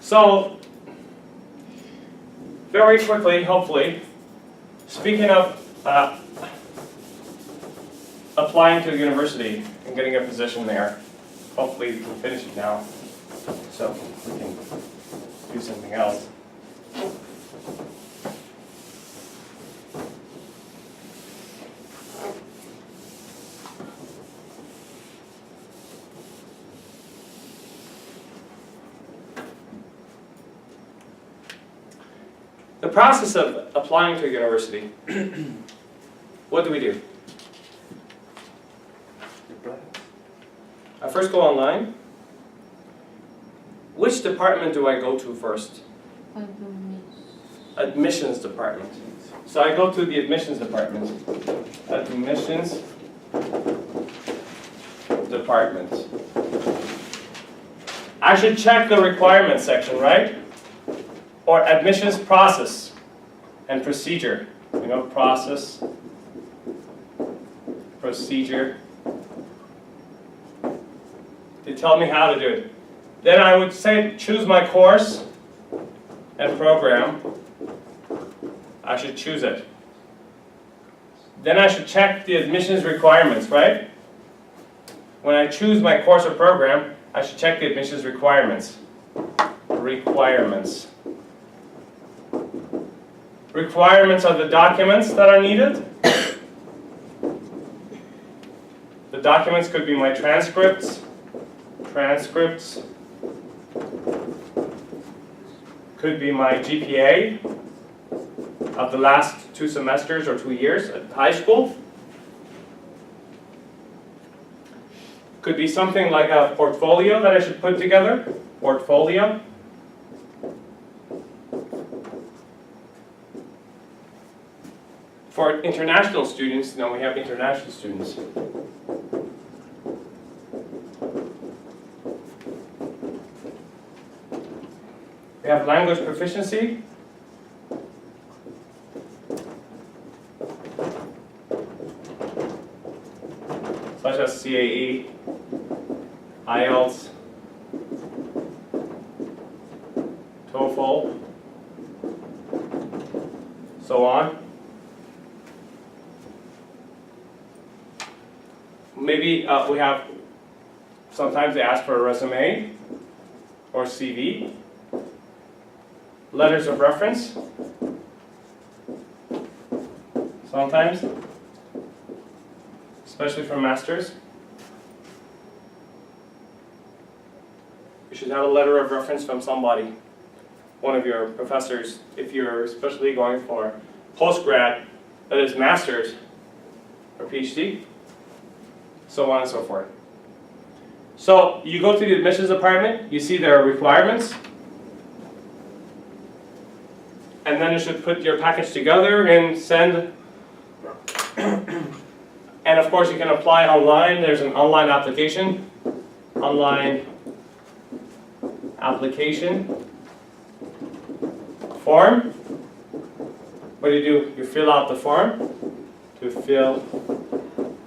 So, very quickly, hopefully, speaking of applying to a university and getting a position there, hopefully we can finish it now, so we can do something else. The process of applying to a university, what do we do? I first go online. Which department do I go to first? Admissions department. So I go to the admissions department. Admissions department. I should check the requirements section, right? Or admissions process and procedure. You know, process, procedure. They tell me how to do it. Then I would say choose my course and program. I should choose it. Then I should check the admissions requirements, right? When I choose my course or program, I should check the admissions requirements. Requirements. Requirements are the documents that are needed. The documents could be my transcripts. Transcripts. Could be my GPA of the last 2 semesters or 2 years at high school. Could be something like a portfolio that I should put together. Portfolio. For international students, now we have international students. We have language proficiency. Such as CAE, IELTS, TOEFL, so on. Maybe we have, sometimes they ask for a resume or CV. Letters of reference, sometimes, especially for masters. You should have a letter of reference from somebody, one of your professors, if you're especially going for postgrad, that is masters or PhD, so on and so forth. So you go to the admissions department, you see their requirements, and then you should put your package together and send. And of course you can apply online. There's an online application. Online application form. What do? You fill out the form. To fill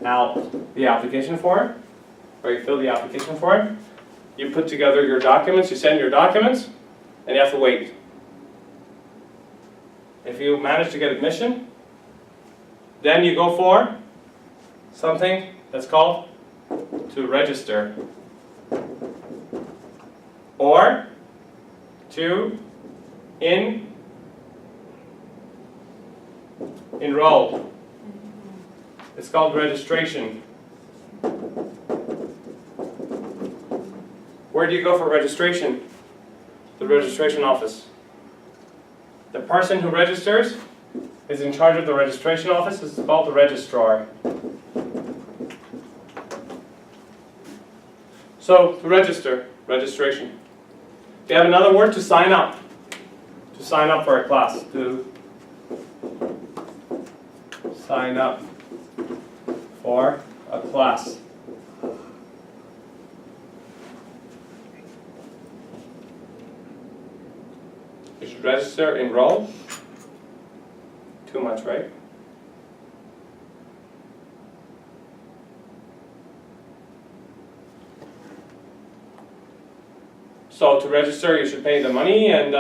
out the application form. Or you fill the application form. You put together your documents. You send your documents. And you have to wait. If you manage to get admission, then you go for something that's called to register or to enroll. It's called registration. Where do you go for registration? The registration office. The person who registers is in charge of the registration office. It's called the registrar. So, to register, registration. We have another word, to sign up. To sign up for a class. To sign up for a class. You should register, enroll. Too much, right? So to register, you should pay the money, and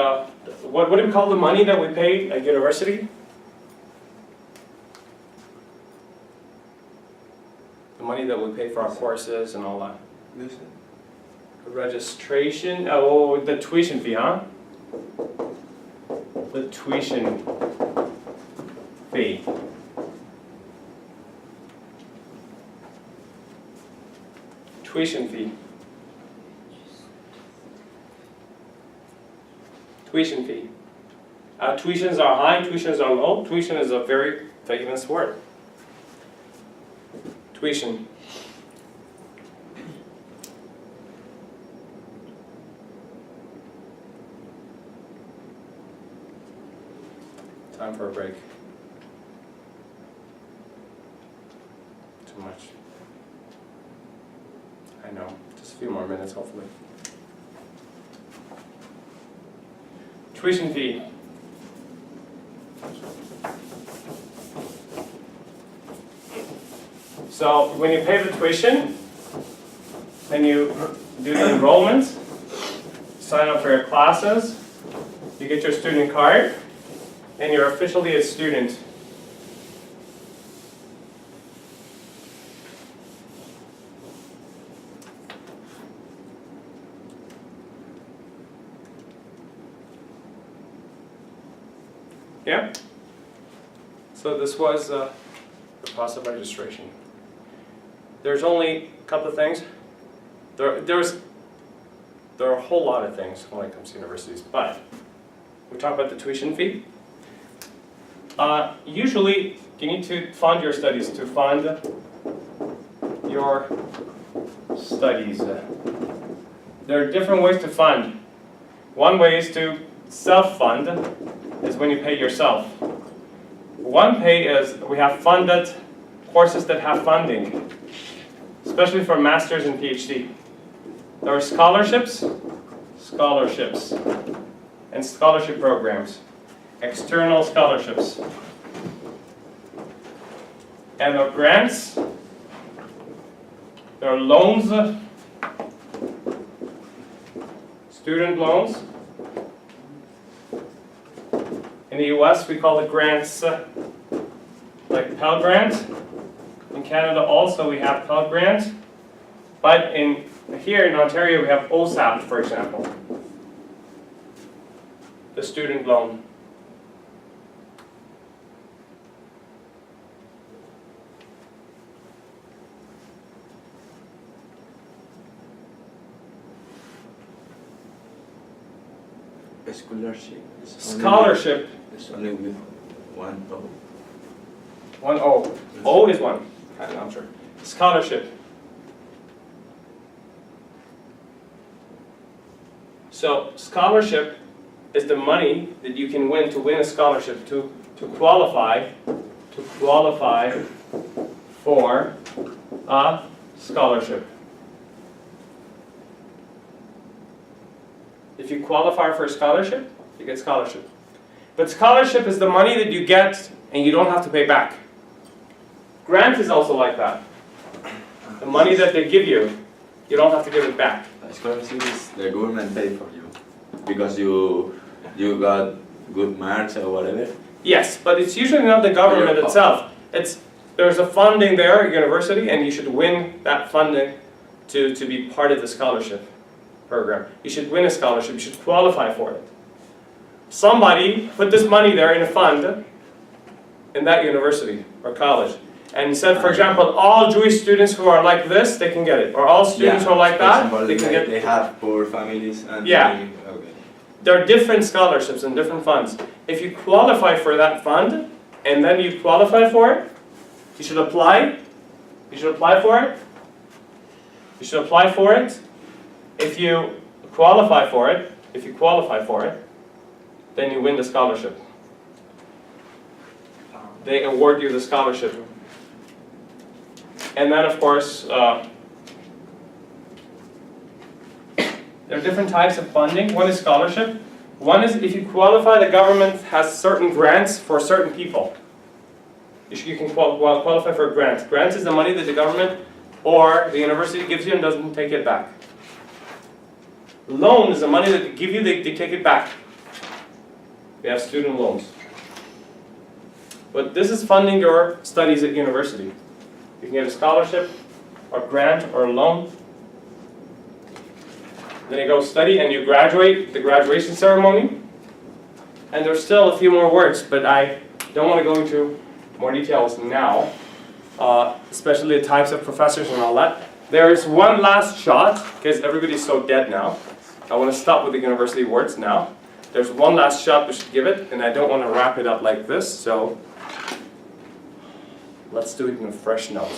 what do we call the money that we pay at university? The money that we pay for our courses and all that. Registration, oh, the tuition fee, huh? The tuition fee. Tuition fee. Tuition fee. Tuitions are high, tuitions are low. Tuition is a very famous word. Tuition. Time for a break. Too much. I know. Just a few more minutes, hopefully. Tuition fee. So when you pay the tuition, then you do the enrollment, sign up for your classes, you get your student card, and you're officially a student. Yeah? So this was the process of registration. There's only a couple of things. There are a whole lot of things when it comes to universities, but we talk about the tuition fee. Usually, you need to fund your studies. To fund your studies, there are different ways to fund. One way is to self-fund, is when you pay yourself. One pay is we have funded courses that have funding, especially for masters and PhD. There are scholarships, and scholarship programs, external scholarships. And there are grants, there are loans, student loans. In the US, we call it grants, like Pell Grant. In Canada also we have Pell Grant. But here in Ontario we have OSAP, for example. The student loan. A scholarship. Scholarship. It's only with one O. One O. O is one. I'm not sure. Scholarship. So scholarship is the money that you can win to win a scholarship, to qualify for a scholarship. If you qualify for a scholarship, you get scholarship. But scholarship is the money that you get and you don't have to pay back. Grant is also like that. The money that they give you, you don't have to give it back. A scholarship is the government pay for you because you got good marks or whatever. Yes, but it's usually not the government itself. There's a funding there at university, and you should win that funding to be part of the scholarship program. You should win a scholarship. You should qualify for it. Somebody put this money there in a fund in that university or college, and said, for example, all Jewish students who are like this, they can get it, or all students who are like that, example, they can get it. They have poor families and Yeah. okay. There are different scholarships and different funds. If you qualify for that fund, and then you qualify for it, you should apply. You should apply for it. You should apply for it. If you qualify for it, then you win the scholarship. They award you the scholarship. And then, of course, there are different types of funding. One is scholarship. One is if you qualify, the government has certain grants for certain people. You can qualify for grants. Grants is the money that the government or the university gives you and doesn't take it back. Loan is the money that they give you, they take it back. We have student loans. But this is funding your studies at university. You can get a scholarship, or grant, or a loan. Then you go study and you graduate, the graduation ceremony. And there's still a few more words, but I don't want to go into more details now, especially the types of professors and all that. There is one last shot, because everybody's so dead now. I want to stop with the university words now. There's one last shot we should give it, and I don't want to wrap it up like this, so let's do it in a fresh note.